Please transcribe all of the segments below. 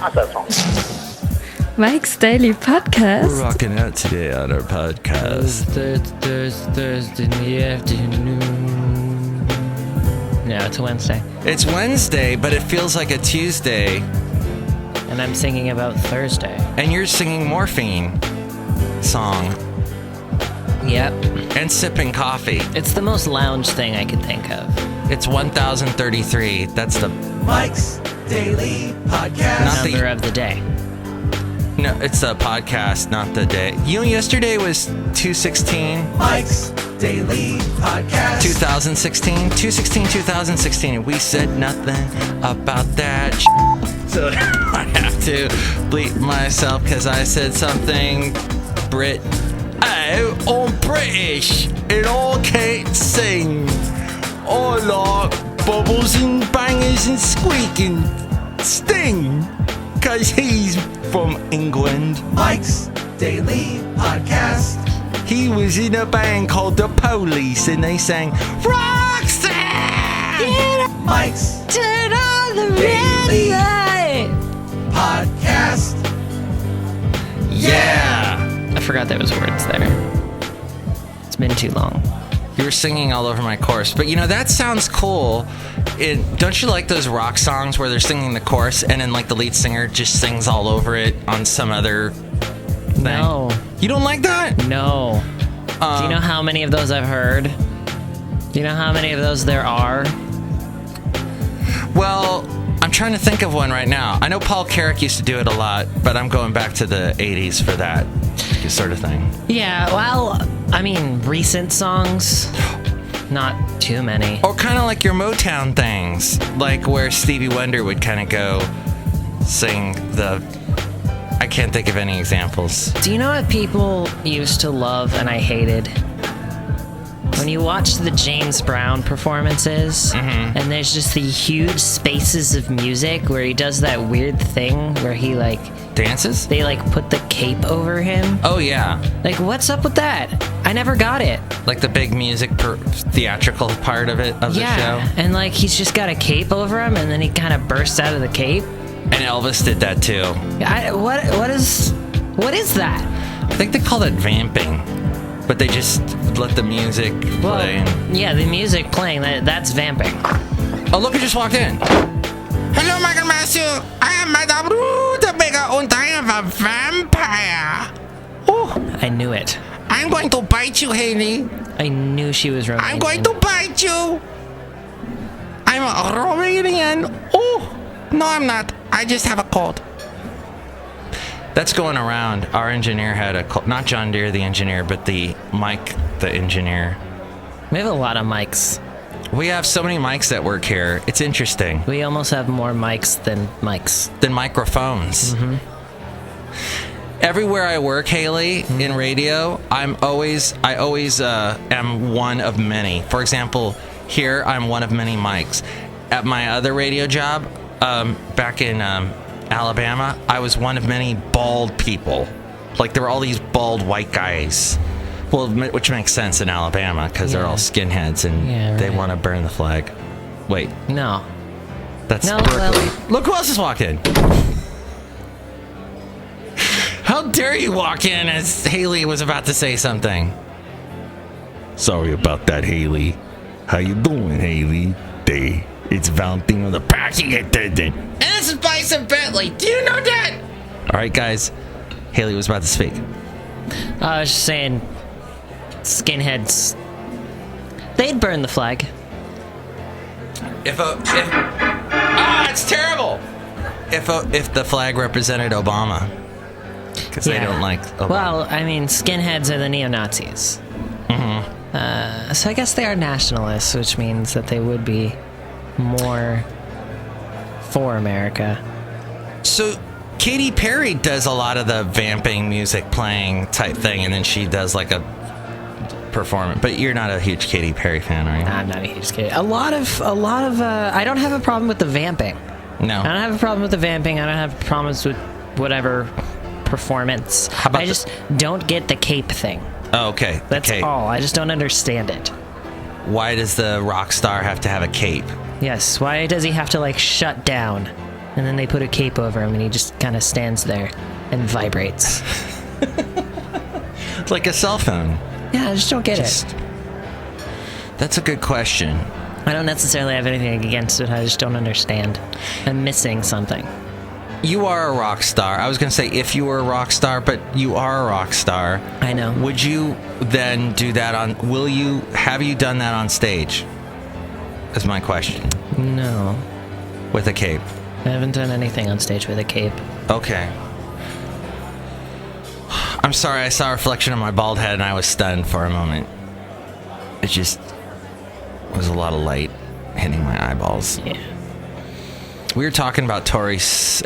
How's that song? Mike's Daily Podcast. We're rocking out today on our podcast. Thursday in the afternoon. No, it's Wednesday. It's Wednesday, but it feels like a Tuesday. And I'm singing about Thursday. And you're singing Morphine song. Yep. And sipping coffee. It's the most lounge thing I could think of. It's 1033. That's the Mike's Daily Podcast. Number of the day. No, it's a podcast, not the day. You know, yesterday was 2/16. Mike's Daily Podcast. 2016. 2/16/2016. And we said nothing about that. So I have to bleep myself because I said something Brit. Oh, I'm British and I can't sing. I like bubbles and bangers and squeaking. Sting. Because he's from England. Mike's Daily Podcast. He was in a band called The Police and they sang Roxanne! Mike's Turn on the Daily red light. Podcast. Yeah! I forgot there was words there. It's been too long. You were singing all over my chorus. But you know, that sounds cool. Don't you like those rock songs where they're singing the chorus and then like the lead singer just sings all over it on some other thing? No. You don't like that? No. Do you know how many of those I've heard? Do you know how many of those there are? Well, I'm trying to think of one right now. I know Paul Carrick used to do it a lot, but I'm going back to the 80s for that sort of thing. Yeah, well, I mean, recent songs, not too many. Or kind of like your Motown things, like where Stevie Wonder would kind of go sing the... I can't think of any examples. Do you know what people used to love and I hated? When you watch the James Brown performances, and there's just the huge spaces of music where he does that weird thing where he like... Dances? They like put the cape over him. Oh, yeah. Like, what's up with that? I never got it. Like the big music theatrical part of it, of the show? And like he's just got a cape over him and then he kind of bursts out of the cape. And Elvis did that too. What is that? I think they call it vamping. But they just let the music play. Yeah, the music playing, that's vamping. Oh, look who just walked in. Hello, Michael Matthew. I am Madame Rutabaga and I am a vampire. Oh, I knew it. I'm going to bite you, Hayley. I knew she was Romanian. I'm going to bite you. I'm a Romanian. Oh, no, I'm not. I just have a cold. That's going around. Our engineer had a cold. Not John Deere, the engineer, but the Mike, the engineer. We have a lot of mics. We have so many mics that work here. It's interesting. We almost have more mics than mics. Than microphones. Everywhere I work, Hayley, in radio, I always am one of many. For example, here I'm one of many mics. At my other radio job, back in Alabama, I was one of many bald people. Like there were all these bald white guys. Well, which makes sense in Alabama because they're all skinheads and they want to burn the flag. Wait. No. That's No, Berkeley. well- Look who else just walked in. How dare you walk in as Hayley was about to say something? Sorry about that, Hayley. How you doing, Hayley? It's Valentino the parking attendant. And this is Bison Bentley. Do you know that? All right, guys. Hayley was about to speak. I was just saying, skinheads, they'd burn the flag. It's terrible. If the flag represented Obama, because they don't like Obama. Well, I mean, skinheads are the neo-Nazis. So I guess they are nationalists, which means that they would be more for America. So Katy Perry does a lot of the vamping music playing type thing, and then she does like a performance. But you're not a huge Katy Perry fan, are you? I'm not a huge kid. A lot of. I don't have a problem with the vamping. No. I don't have a problem with the vamping. I don't have problems with whatever performance. How about I just don't get the cape thing. Oh, okay. That's cape. all. I just don't understand it. Why does the rock star have to have a cape? Yes. Why does he have to like shut down? And then they put a cape over him, and he just kind of stands there and vibrates. It's like a cell phone. Yeah, I just don't get it. That's a good question. I don't necessarily have anything against it. I just don't understand. I'm missing something. You are a rock star. I was going to say if you were a rock star, but you are a rock star. I know. Would you then do that have you done that on stage? Is my question. No. With a cape? I haven't done anything on stage with a cape. Okay. I'm sorry, I saw a reflection of my bald head and I was stunned for a moment. It just was a lot of light hitting my eyeballs. Yeah. We were talking about Tori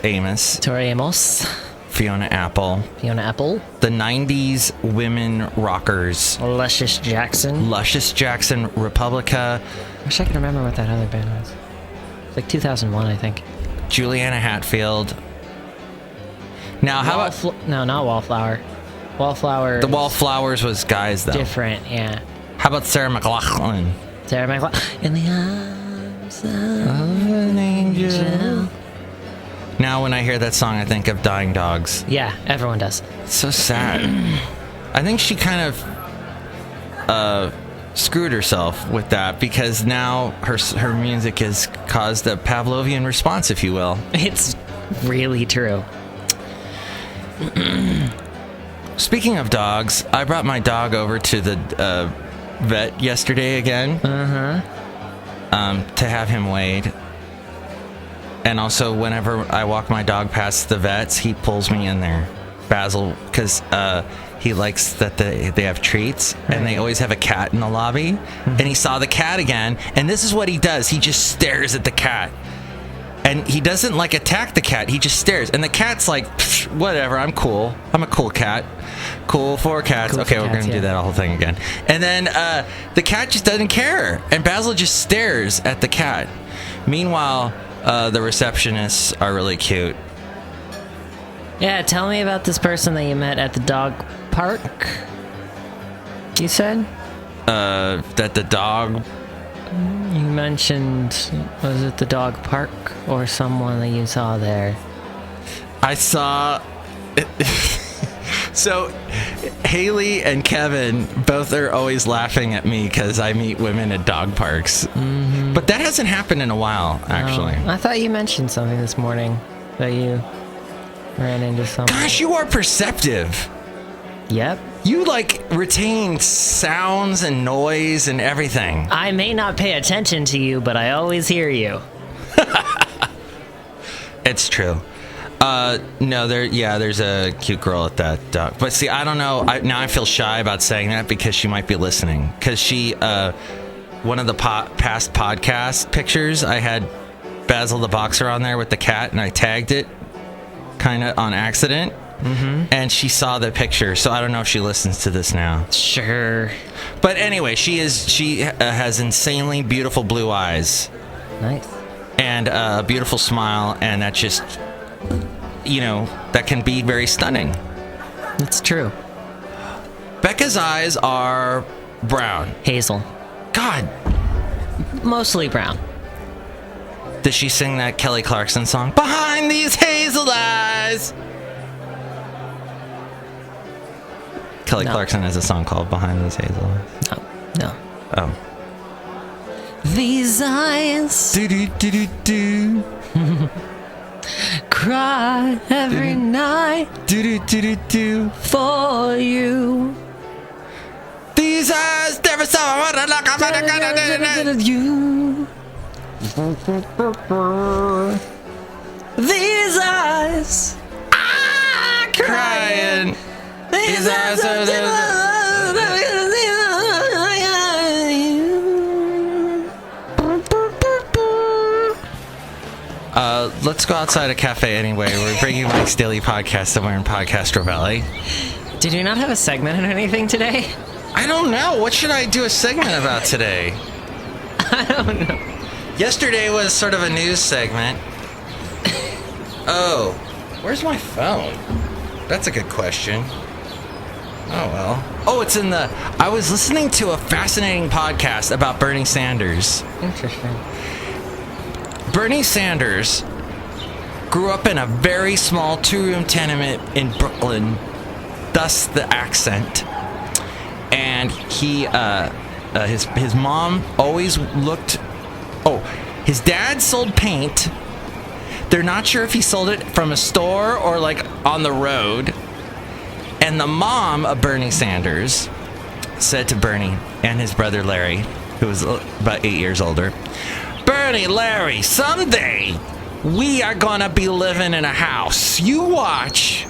Amos. Tori Amos. Fiona Apple. Fiona Apple. The 90s women rockers. Luscious Jackson. Luscious Jackson, Republica. I wish I could remember what that other band was. It's like 2001, I think. Juliana Hatfield. Now, how about... No, not Wallflower. Wallflower. The Wallflowers was guys, though. Different, yeah. How about Sarah McLachlan? Sarah McLachlan. In the arms of an angel. Now, when I hear that song, I think of Dying Dogs. Yeah, everyone does. It's so sad. I think she kind of screwed herself with that because now her music has caused a Pavlovian response, if you will. It's really true. Speaking of dogs, I brought my dog over to the vet yesterday again. To have him weighed. And also, whenever I walk my dog past the vets, he pulls me in there. Basil, because he likes that they have treats, and they always have a cat in the lobby. And he saw the cat again, and this is what he does. He just stares at the cat. And he doesn't, like, attack the cat. He just stares. And the cat's like, whatever, I'm cool. I'm a cool cat. Cool for cats. Cool okay, for we're going to do that whole thing again. And then the cat just doesn't care. And Basil just stares at the cat. Meanwhile, the receptionists are really cute. Yeah, tell me about this person that you met at the dog park. You said? That the dog... You mentioned, was it the dog park or someone that you saw there? I saw... So, Hayley and Kevin both are always laughing at me because I meet women at dog parks. Mm-hmm. But that hasn't happened in a while, actually. I thought you mentioned something this morning that you ran into someone. Gosh, you are perceptive. Yep. You, like, retain sounds and noise and everything. I may not pay attention to you, but I always hear you. It's true. No, there's a cute girl at that dog. But see, I don't know. Now I feel shy about saying that because she might be listening. Because she, one of the past podcast pictures, I had Basil the Boxer on there with the cat, and I tagged it kind of on accident. Mm-hmm. And she saw the picture, so I don't know if she listens to this now. Sure. But anyway, she has insanely beautiful blue eyes. Nice. And a beautiful smile, and that just, that can be very stunning. That's true. Becca's eyes are brown. Hazel. God. Mostly brown. Does she sing that Kelly Clarkson song? Behind these hazel eyes. Kelly Clarkson has a song called Behind These Hazel Eyes. No. Oh. These eyes Do-do-do-do-do. cry every night Do-do-do-do-do. for you. These eyes never saw what I like. You. These eyes are Crying. These eyes are let's go outside a cafe anyway. We're bringing Mike's Daily Podcast and we're in Podcast Valley. Did you not have a segment or anything today? I don't know. What should I do a segment about today? I don't know. Yesterday was sort of a news segment. Oh, where's my phone? That's a good question. Oh, well. Oh, it's in the... I was listening to a fascinating podcast about Bernie Sanders. Interesting. Bernie Sanders grew up in a very small 2-room tenement in Brooklyn, thus the accent. And he, his mom always looked... Oh, his dad sold paint. They're not sure if he sold it from a store or like on the road. And the mom of Bernie Sanders said to Bernie and his brother Larry, who was about 8 years older, Bernie, Larry, someday we are gonna be living in a house. You watch.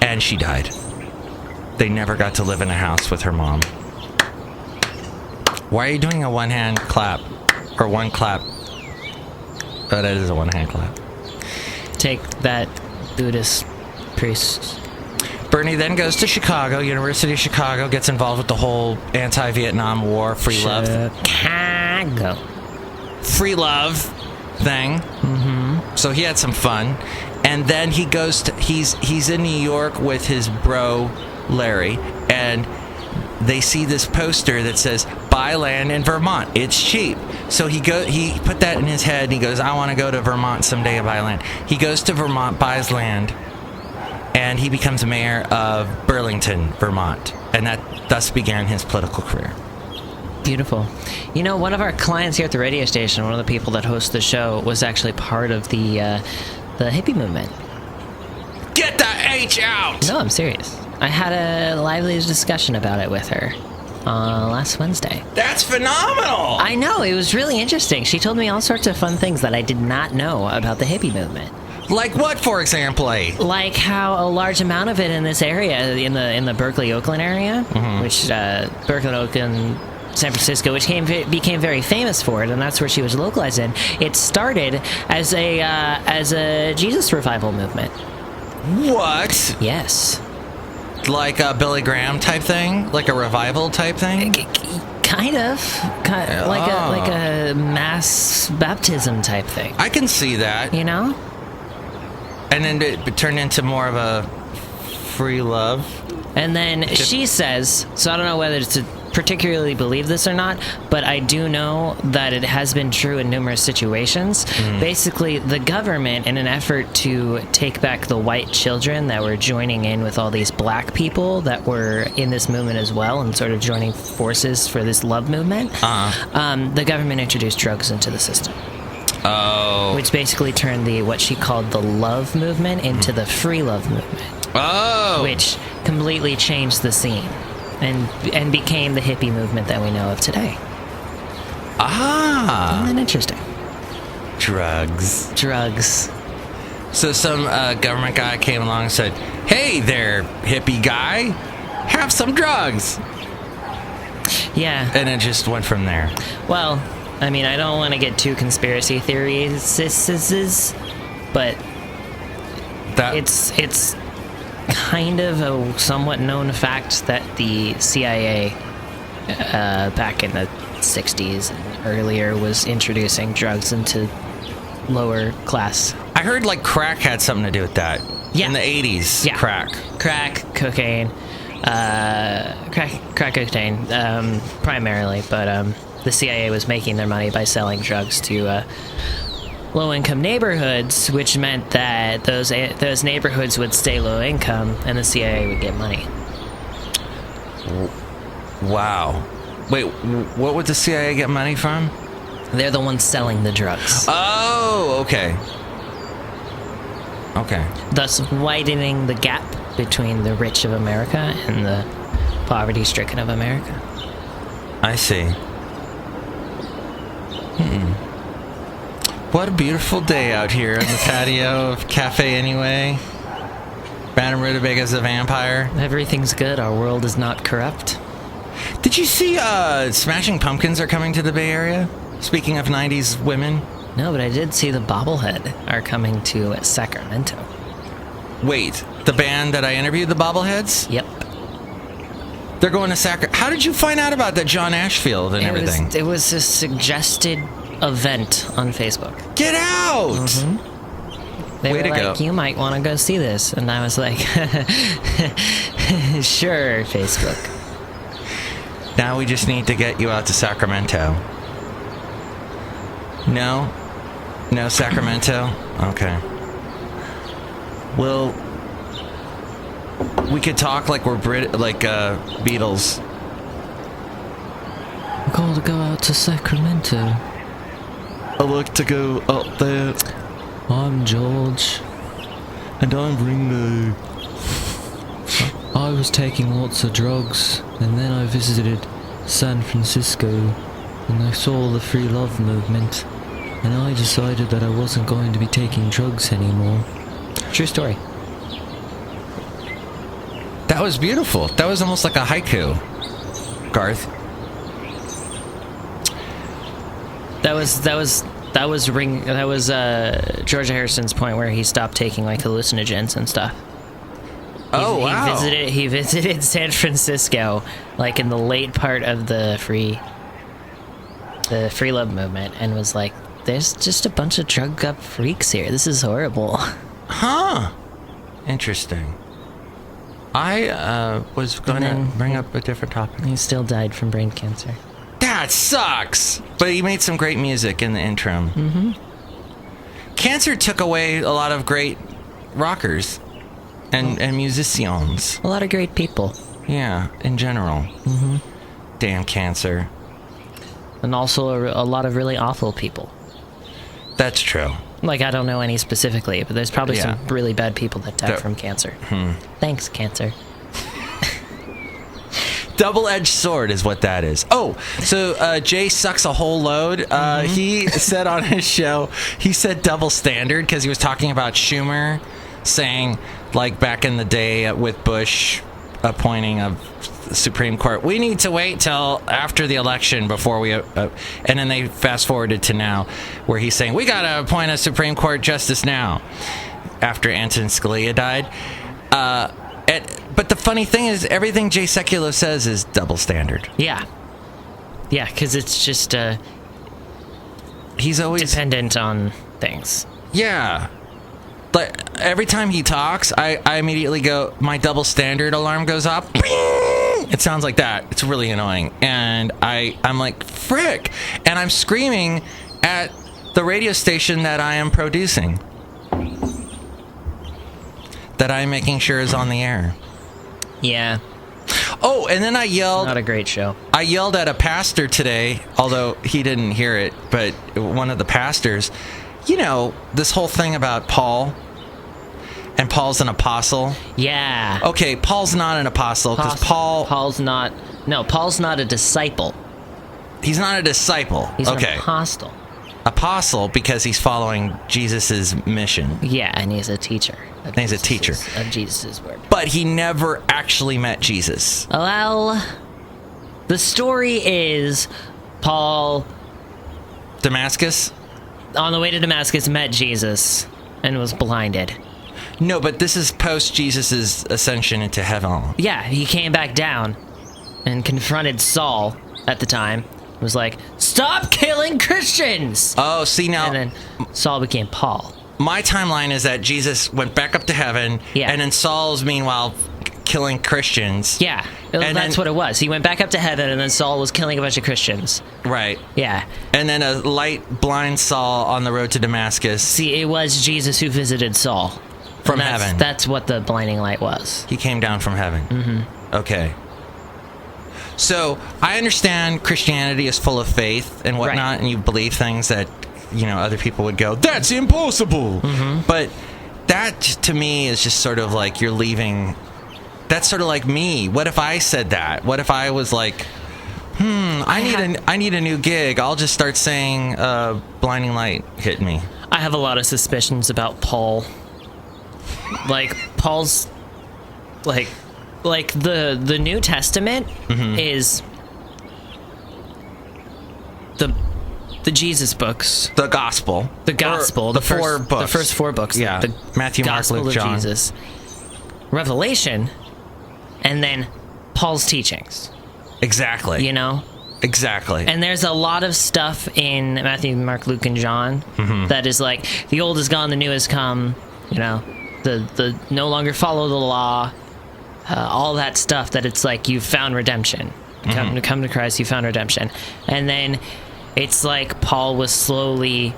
And she died. They never got to live in a house with her mom. Why are you doing a one-hand clap? Or one clap? Oh, that is a one-hand clap. Take that, Buddhist priest. Bernie then goes to Chicago, University of Chicago, gets involved with the whole anti-Vietnam War, free love thing. Mm-hmm. So he had some fun. And then he goes to, he's in New York with his bro, Larry, and they see this poster that says, buy land in Vermont. It's cheap. So he put that in his head, and he goes, I want to go to Vermont someday and buy land. He goes to Vermont, buys land, and he becomes mayor of Burlington, Vermont. And that thus began his political career. Beautiful. You know, one of our clients here at the radio station, one of the people that hosts the show, was actually part of the hippie movement. Get the H out! No, I'm serious. I had a lively discussion about it with her last Wednesday. That's phenomenal! I know, it was really interesting. She told me all sorts of fun things that I did not know about the hippie movement. Like what, for example? Like how a large amount of it in this area, in the Berkeley, Oakland area, which Berkeley, Oakland, San Francisco, which became very famous for it, and that's where she was localized in. It started as a Jesus revival movement. What? Yes. Like a Billy Graham type thing? Like a revival type thing? Kind of. Like a mass baptism type thing. I can see that. You know? And then it turned into more of a free love. And then she says, so I don't know whether to particularly believe this or not, but I do know that it has been true in numerous situations. Basically, the government, in an effort to take back the white children that were joining in with all these black people that were in this movement as well and sort of joining forces for this love movement, the government introduced drugs into the system. Oh. Which basically turned what she called the love movement into the free love movement. Oh. Which completely changed the scene and became the hippie movement that we know of today. Ah. Isn't that interesting? Drugs. So some government guy came along and said, hey there, hippie guy, have some drugs. Yeah. And it just went from there. Well, I mean, I don't want to get too conspiracy theories, but it's kind of a somewhat known fact that the CIA back in the 60s and earlier was introducing drugs into lower class. I heard like crack had something to do with that. Yeah. In the 80s. Yeah. Crack, cocaine, crack cocaine, primarily, but the CIA was making their money by selling drugs to low-income neighborhoods, which meant that those neighborhoods would stay low income, and the CIA would get money. Wow. Wait, what would the CIA get money from? They're the ones selling the drugs. Oh, okay. Okay. Thus widening the gap between the rich of America and the poverty-stricken of America. I see. What a beautiful day out here on the patio of Cafe Anyway. Madame Rutabaga's a vampire. Everything's good. Our world is not corrupt. Did you see Smashing Pumpkins are coming to the Bay Area? Speaking of 90s women. No, but I did see the Bobblehead are coming to Sacramento. Wait, the band that I interviewed, the Bobbleheads? Yep. They're going to Sacramento. How did you find out about that John Ashfield and everything? It was a suggested event on Facebook. Get out! Mm-hmm. They Way were to like, go. you might want to go see this. And I was like, sure, Facebook. Now we just need to get you out to Sacramento. No? No Sacramento? Okay. Well, we could talk like we're Beatles. I got to go out to Sacramento. I like to go out there. I'm George. And I'm Ringo. I was taking lots of drugs, and then I visited San Francisco, and I saw the free love movement, and I decided that I wasn't going to be taking drugs anymore. True story. That was beautiful. That was almost like a haiku, Garth. That was George Harrison's point where he stopped taking like hallucinogens and stuff. Wow. He visited San Francisco like in the late part of the free love movement and was like, there's just a bunch of drugged up freaks here. This is horrible. Huh. Interesting. I was going to bring up a different topic. He still died from brain cancer. That sucks! But he made some great music in the interim. Mm-hmm. Cancer took away a lot of great rockers and musicians. A lot of great people. Yeah, in general. Mm-hmm. Damn cancer. And also a lot of really awful people. That's true. Like, I don't know any specifically, but there's probably some really bad people that die from cancer. Thanks, cancer. Double-edged sword is what that is. Oh, so Jay sucks a whole load. He said on his show, he said double standard because he was talking about Schumer saying, like back in the day with Bush appointing a Supreme Court, we need to wait till after the election before we... and then they fast-forwarded to now, where he's saying, we got to appoint a Supreme Court justice now, after Antonin Scalia died. But the funny thing is, everything Jay Sekulow says is double standard. Yeah. Yeah, because it's just he's always dependent on things. Yeah. But every time he talks, I immediately go, my double standard alarm goes up. It sounds like that. It's really annoying. And I'm like, frick. And I'm screaming at the radio station that I am producing. That I'm making sure is on the air. Yeah. Oh, and then I yelled... Not a great show. I yelled at a pastor today, although he didn't hear it, but one of the pastors... You know, this whole thing about Paul, and Paul's an apostle. Yeah. Okay, Paul's not an apostle, because Paul's not a disciple. He's not a disciple. He's an apostle. Apostle, because he's following Jesus' mission. Yeah, and he's a teacher. Of Jesus' word. But he never actually met Jesus. Well, the story is Paul... Damascus? On the way to Damascus, met Jesus and was blinded. No, but this is post Jesus' ascension into heaven. Yeah, he came back down and confronted Saul at the time. Was like, stop killing Christians! Oh, see now... And then Saul became Paul. My timeline is that Jesus went back up to heaven, and then Saul's, meanwhile, killing Christians. Yeah, that's what it was. He went back up to heaven, and then Saul was killing a bunch of Christians. Right. Yeah. And then a light blind Saul on the road to Damascus. See, it was Jesus who visited Saul. From heaven. That's what the blinding light was. He came down from heaven. Mm-hmm. Okay. So, I understand Christianity is full of faith and whatnot, and you believe things that, you know, other people would go, that's impossible! Mm-hmm. But that, to me, is just sort of like you're leaving... That's sort of like me. What if I said that? What if I was like, I need a new gig. I'll just start saying, blinding light hit me. I have a lot of suspicions about Paul. Like, Paul's... Like the New Testament is... The Jesus books. The Gospel. The Gospel. The four books. The first four books. Yeah. The Matthew, Gospel Mark, Luke, of John. Jesus. Revelation... And then Paul's teachings. Exactly. You know? Exactly. And there's a lot of stuff in Matthew, Mark, Luke, and John that is like, the old is gone, the new has come, you know, the no longer follow the law, all that stuff that it's like, you've found redemption. Come to Christ, you found redemption. And then it's like Paul was slowly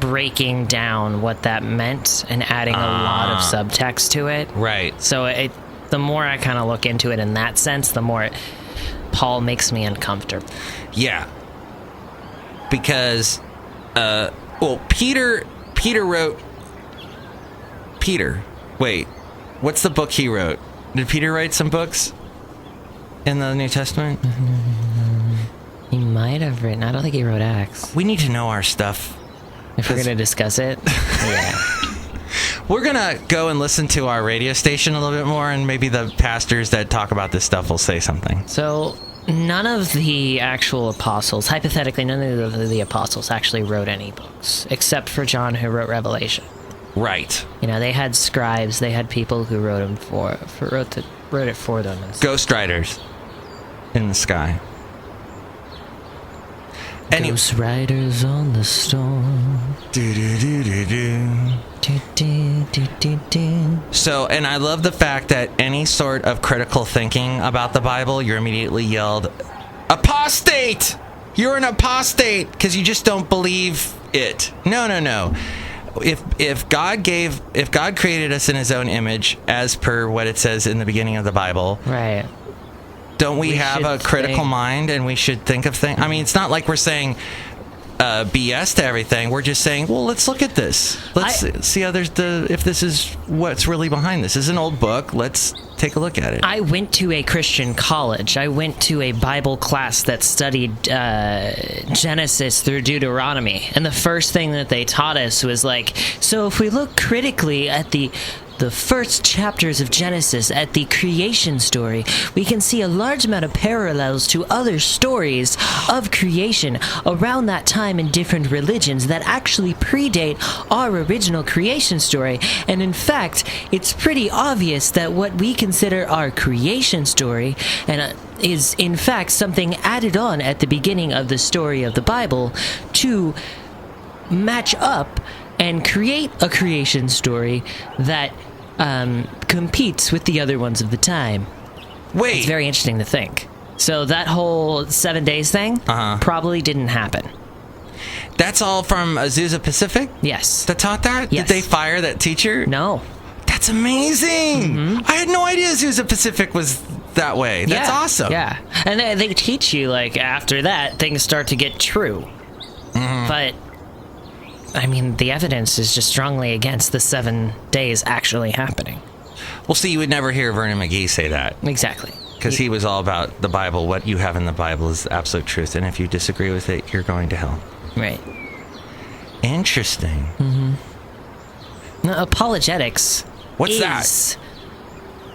breaking down what that meant and adding a lot of subtext to it. Right. So the more I kind of look into it in that sense, the more Paul makes me uncomfortable. Yeah. Because, Peter wrote... Peter. Wait. What's the book he wrote? Did Peter write some books in the New Testament? He might have written... I don't think he wrote Acts. We need to know our stuff. If we're going to discuss it. Yeah. We're going to go and listen to our radio station a little bit more, and maybe the pastors that talk about this stuff will say something. So, none of the actual apostles, hypothetically, none of the apostles actually wrote any books, except for John, who wrote Revelation. Right. You know, they had scribes, they had people who wrote it for them. And Ghost riders in the sky. Ghost riders on the storm. So, and I love the fact that any sort of critical thinking about the Bible, you're immediately yelled, apostate! You're an apostate because you just don't believe it. No. If God created us in His own image, as per what it says in the beginning of the Bible, right? Don't we have a critical mind, and we should think of things? I mean, it's not like we're saying BS to everything. We're just saying, well, let's look at this. Let's see how if this is what's really behind this. This is an old book. Let's take a look at it. I went to a Christian college. I went to a Bible class that studied Genesis through Deuteronomy. And the first thing that they taught us was like, so if we look critically at the first chapters of Genesis, at the creation story, we can see a large amount of parallels to other stories of creation around that time in different religions that actually predate our original creation story. And in fact, it's pretty obvious that what we consider our creation story is in fact something added on at the beginning of the story of the Bible to match up and create a creation story that competes with the other ones of the time. Wait. It's very interesting to think. So that whole 7 days thing probably didn't happen. That's all from Azusa Pacific? Yes. That taught that? Yes. Did they fire that teacher? No. That's amazing. Mm-hmm. I had no idea Azusa Pacific was that way. That's awesome. Yeah. And they teach you, like, after that, things start to get true. Mm-hmm. But I mean, the evidence is just strongly against the 7 days actually happening. Well, see, you would never hear Vernon McGee say that. Exactly. Because he was all about the Bible. What you have in the Bible is the absolute truth. And if you disagree with it, you're going to hell. Right. Interesting. Mm-hmm. Now, apologetics. What's that?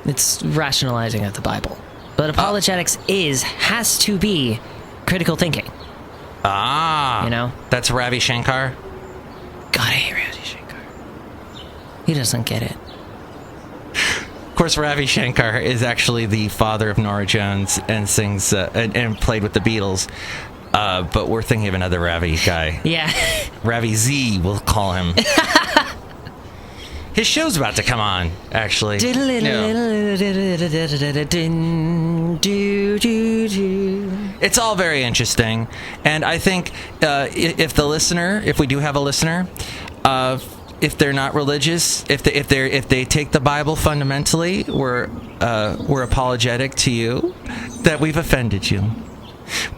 It's rationalizing of the Bible. But apologetics has to be critical thinking. Ah. You know? That's Ravi Shankar? God, I hate Ravi Shankar. He doesn't get it. Of course, Ravi Shankar is actually the father of Norah Jones and sings and played with the Beatles. But we're thinking of another Ravi guy. Yeah. Ravi Z, we'll call him. His show's about to come on, actually. It's all very interesting. And I think if we do have a listener, if they're not religious, if they take the Bible fundamentally, we're apologetic to you that we've offended you.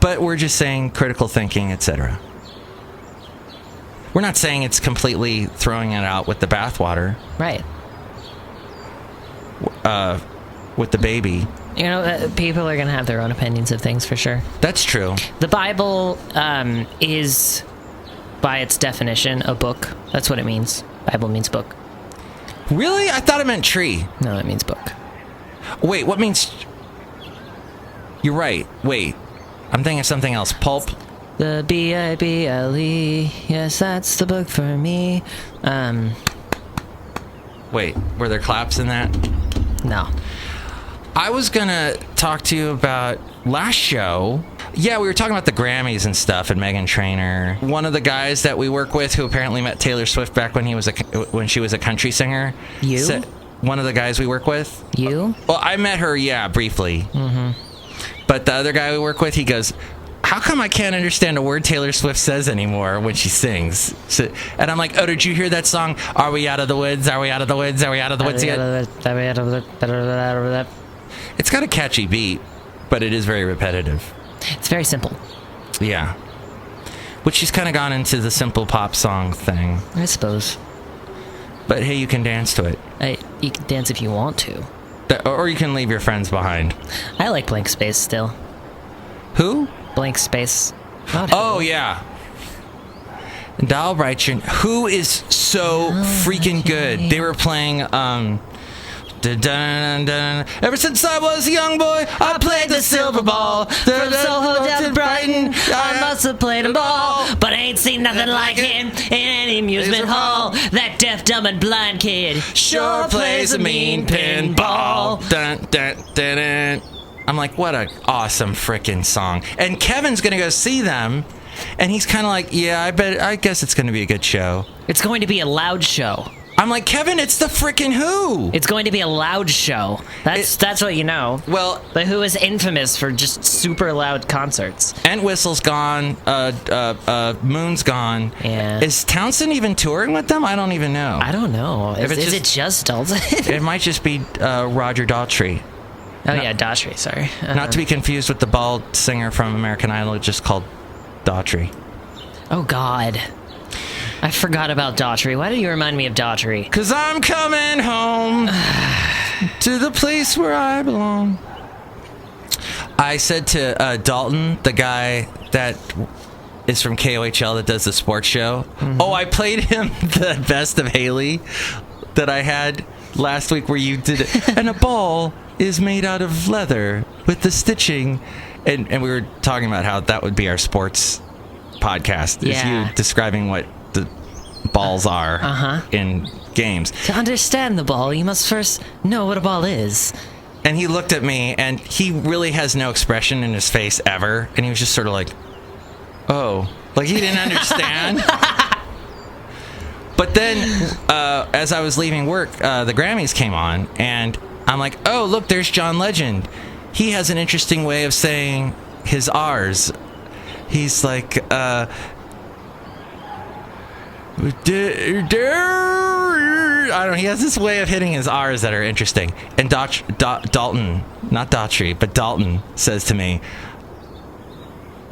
But we're just saying critical thinking, etc. We're not saying it's completely throwing it out with the bathwater. Right. With the baby. You know, people are going to have their own opinions of things for sure. That's true. The Bible is, by its definition, a book. That's what it means. Bible means book. Really? I thought it meant tree. No, it means book. Wait, what means... You're right. Wait. I'm thinking of something else. Pulp? The Bible, yes, that's the book for me. Wait, were there claps in that? No. I was gonna talk to you about last show. Yeah, we were talking about the Grammys and stuff and Meghan Trainor. One of the guys that we work with who apparently met Taylor Swift back when she was a country singer. You? One of the guys we work with. You? Well, I met her, yeah, briefly. Mm-hmm. But the other guy we work with, he goes, how come I can't understand a word Taylor Swift says anymore when she sings? And I'm like, oh, did you hear that song? Are we out of the woods? Are we out of the woods? Are we out of the woods yet? It's got a catchy beat, but it is very repetitive. It's very simple. Yeah. Which she's kind of gone into the simple pop song thing. I suppose. But hey, you can dance to it. You can dance if you want to. Or you can leave your friends behind. I like Blank Space still. Who? Blank Space. Not Oh, yeah. And Albright, who is so freaking good. They were playing, dun, dun, dun, dun. Ever since I was a young boy, I played the silver ball. From Soho down to Brighton, I must have played a ball, but I ain't seen nothing like him in any amusement hall. That deaf, dumb, and blind kid Sure plays a mean pinball. Dun, dun, dun, dun. I'm like, what a awesome freaking song. And Kevin's gonna go see them, and he's kind of like, yeah, I guess it's gonna be a good show. It's going to be a loud show. I'm like, Kevin, it's the freaking Who. It's going to be a loud show. That's what you know. Well, The Who is infamous for just super loud concerts. and Whistle's gone. Moon's gone. Yeah. Is Townsend even touring with them? I don't even know. I don't know. If it's Is it just Dalton? It might just be Roger Daltrey. Oh, yeah, Daughtry, sorry. Not to be confused with the bald singer from American Idol, just called Daughtry. Oh, God. I forgot about Daughtry. Why do you remind me of Daughtry? 'Cause I'm coming home to the place where I belong. I said to Dalton, the guy that is from KOHL that does the sports show, oh, I played him the best of Hayley that I had last week where you did it. And a ball is made out of leather with the stitching. And we were talking about how that would be our sports podcast, is Yeah. you describing what the balls are in games. To understand the ball, you must first know what a ball is. And he looked at me, and he really has no expression in his face ever. And he was just sort of like, oh, like he didn't understand. But then, as I was leaving work, the Grammys came on, and I'm like, oh, look, there's John Legend. He has an interesting way of saying his R's. He's like, I don't know, he has this way of hitting his R's that are interesting. And Dalton, not Daughtry, but Dalton says to me,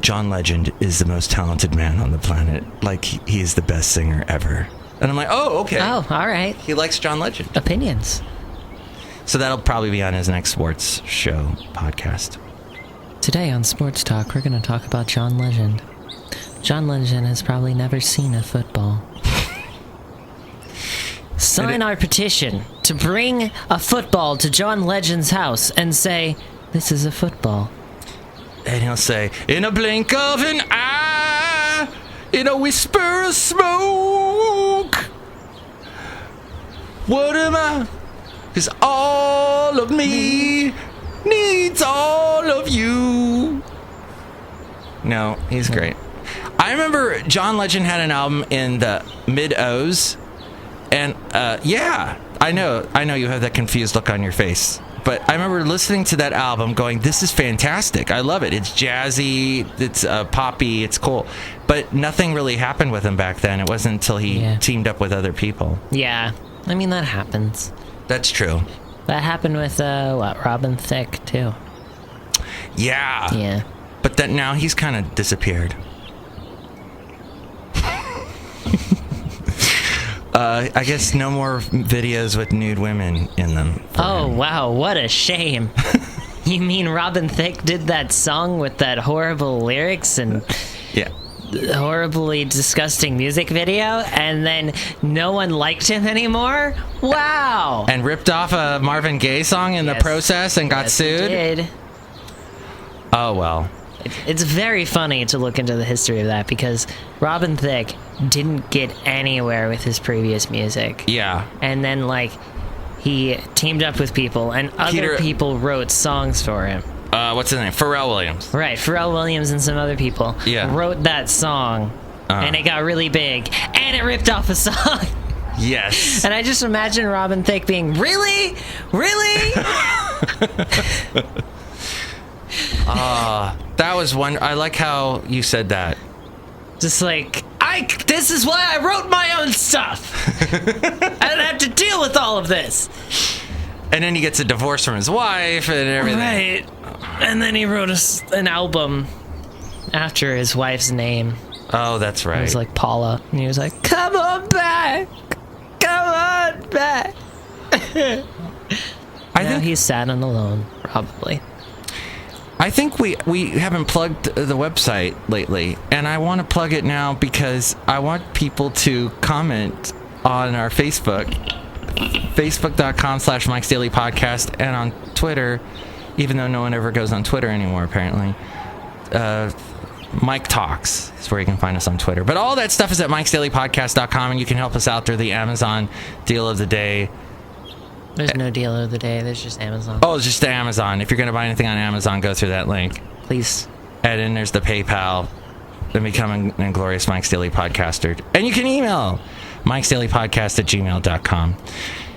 John Legend is the most talented man on the planet. Like, he is the best singer ever. And I'm like, oh, okay. Oh, all right. He likes John Legend. Opinions. So that'll probably be on his next sports show podcast. Today on Sports Talk, we're going to talk about John Legend. John Legend has probably never seen a football. Sign our petition to bring a football to John Legend's house and say, this is a football. And he'll say, in a blink of an eye, in a whisper of smoke, what am I? 'Cause all of me needs all of you. No, he's great. I remember John Legend had an album in the mid-O's, and yeah, I know you have that confused look on your face. But I remember listening to that album going, this is fantastic. I love it. It's jazzy, it's poppy, it's cool. But nothing really happened with him back then. It wasn't until he teamed up with other people. Yeah, I mean, that happens. That's true. That happened with, Robin Thicke, too. Yeah. Yeah. But then now he's kind of disappeared. I guess no more videos with nude women in them. Oh, wow, what a shame. You mean Robin Thicke did that song with that horrible lyrics and Yeah. horribly disgusting music video, and then no one liked him anymore? Wow. And ripped off a Marvin Gaye song in the process and got Yes, he sued? did. Oh, well. It's very funny to look into the history of that, because Robin Thicke didn't get anywhere with his previous music. Yeah. And then, like, he teamed up with people, and other people wrote songs for him. What's his name? Pharrell Williams. Right, Pharrell Williams and some other people wrote that song, and it got really big, and it ripped off a song. Yes. And I just imagine Robin Thicke being, really? Really? That was one. I like how you said that. Just like, this is why I wrote my own stuff. I don't have to deal with all of this. And then he gets a divorce from his wife and everything. Right. And then he wrote an album after his wife's name. Oh, that's right. It was like Paula. And he was like, come on back. Come on back. I think he's sad and alone, probably. I think we haven't plugged the website lately, and I want to plug it now because I want people to comment on our Facebook, facebook.com/Mike's Daily Podcast, and on Twitter, even though no one ever goes on Twitter anymore, apparently. Mike Talks is where you can find us on Twitter. But all that stuff is at mikesdailypodcast.com, and you can help us out through the Amazon deal of the day. There's no deal of the day. There's just Amazon. Oh, it's just the Amazon. If you're going to buy anything on Amazon, go through that link. Please. And then there's the PayPal. Then become an inglorious Mike's Daily Podcaster. And you can email mikesdailypodcast@gmail.com.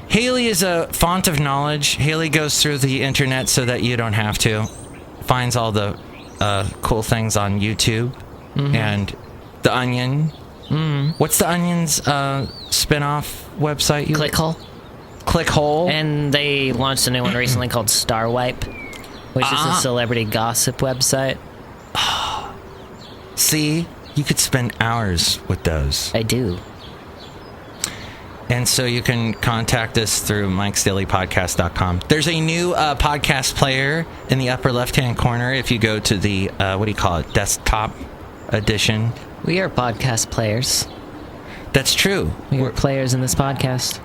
Hayley is a font of knowledge. Hayley goes through the internet so that you don't have to. Finds all the cool things on YouTube. And The Onion. What's The Onion's spin-off website? Clickhole. And they launched a new one recently called Starwipe, which is a celebrity gossip website. See, you could spend hours with those. I do. And so you can contact us through mikesdailypodcast.com. There's a new podcast player in the upper left-hand corner if you go to the, desktop edition. We are podcast players. That's true. We're players in this podcast.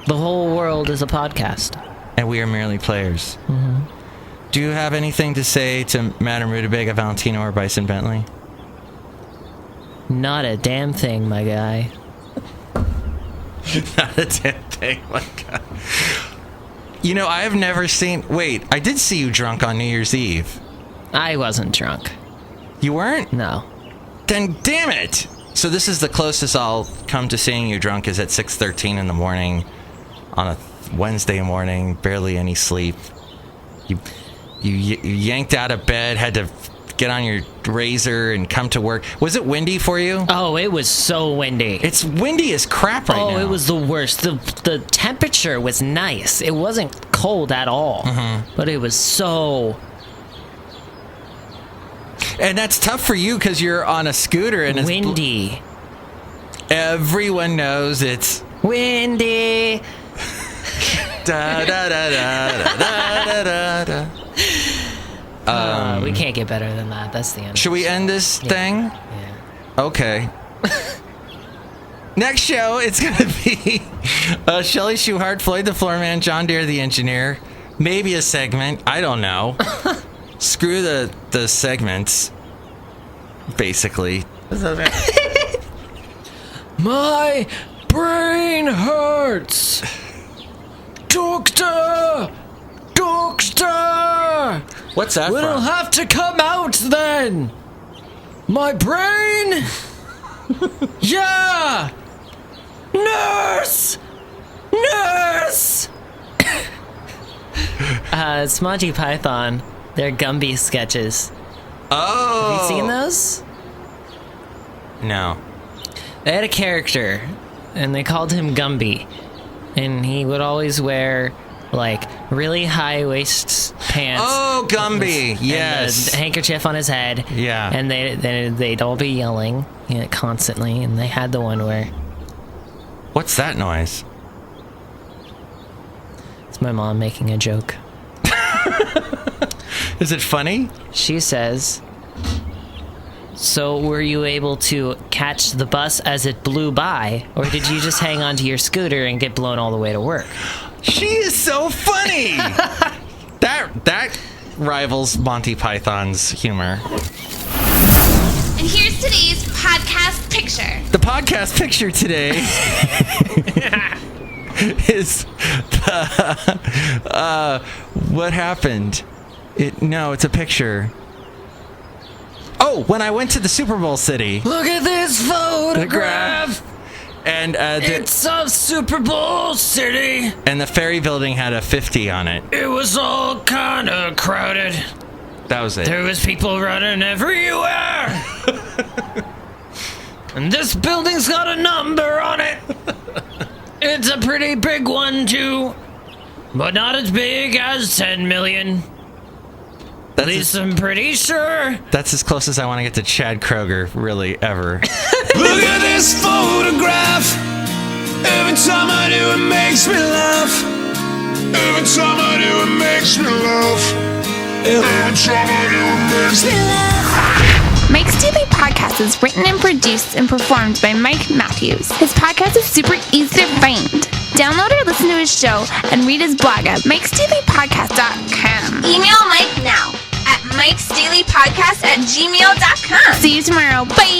The whole world is a podcast. And we are merely players. Do you have anything to say to Madame Rutabaga, Valentino, or Bison Bentley? Not a damn thing, my guy. Not a damn thing, my God. You know, I have never seen... Wait, I did see you drunk on New Year's Eve. I wasn't drunk. You weren't? No. Then damn it! So this is the closest I'll come to seeing you drunk is at 6:13 in the morning on a Wednesday morning, barely any sleep. You yanked out of bed, had to get on your razor and come to work. Was it windy for you? Oh, it was so windy. It's windy as crap right now. Oh, it was the worst. The temperature was nice. It wasn't cold at all, but it was so... And that's tough for you because you're on a scooter and it's windy. Everyone knows it's windy. Da da da da da da da. We can't get better than that. That's the end. Should we end this thing? Yeah. Okay. Next show, it's gonna be Shelley Shoehart, Floyd the Floorman, John Deere the engineer. Maybe a segment. I don't know. Screw the segments. Basically. My brain hurts. Doctor! Doctor! What's that It'll from? have to come out then. My brain? Yeah! Nurse! Nurse! It's Monty Python. They're Gumby sketches. Oh! Have you seen those? No. They had a character, and they called him Gumby. And he would always wear, like, really high-waist pants. Oh, Gumby! Yes. And a handkerchief on his head. Yeah. And they'd all be yelling, constantly. And they had the one where... What's that noise? It's my mom making a joke. Is it funny? She says, so were you able to catch the bus as it blew by, or did you just hang onto your scooter and get blown all the way to work? She is so funny! That rivals Monty Python's humor. And here's today's podcast picture. The podcast picture today is what happened. It's a picture. Oh, when I went to the Super Bowl city. Look at this photograph. And It's a Super Bowl city. and the Ferry Building had a 50 on it. It was all kind of crowded. That was it. There was people running everywhere. And this building's got a number on it. It's a pretty big one, too. But not as big as 10 million. At least I'm pretty sure. That's as close as I want to get to Chad Kroger, really, ever. Look at this photograph. Every time I do, it makes me laugh. Every time I do, it makes me laugh. Every time I do, it makes me laugh. Mike's Daily Podcast is written and produced and performed by Mike Matthews. His podcast is super easy to find. Download or listen to his show and read his blog at mikesdailypodcast.com. Email Mike now at mikesdailypodcast@gmail.com. See you tomorrow. Bye.